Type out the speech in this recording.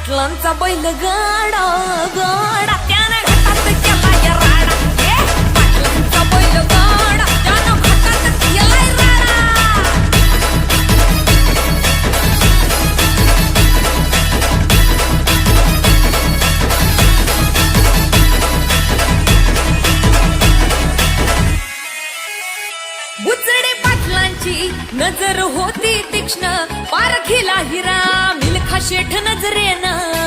पाटलांचा बैल गाडा गाडा त्याने घाटात केला या राडा. पाटलांचा बैल गाडा त्यानं घाटात केलाय राडा. बुचडे पाटलांची नजर होती तीक्ष्ण, पारखीला हिरा मिल्खा शेठ नजरेनं.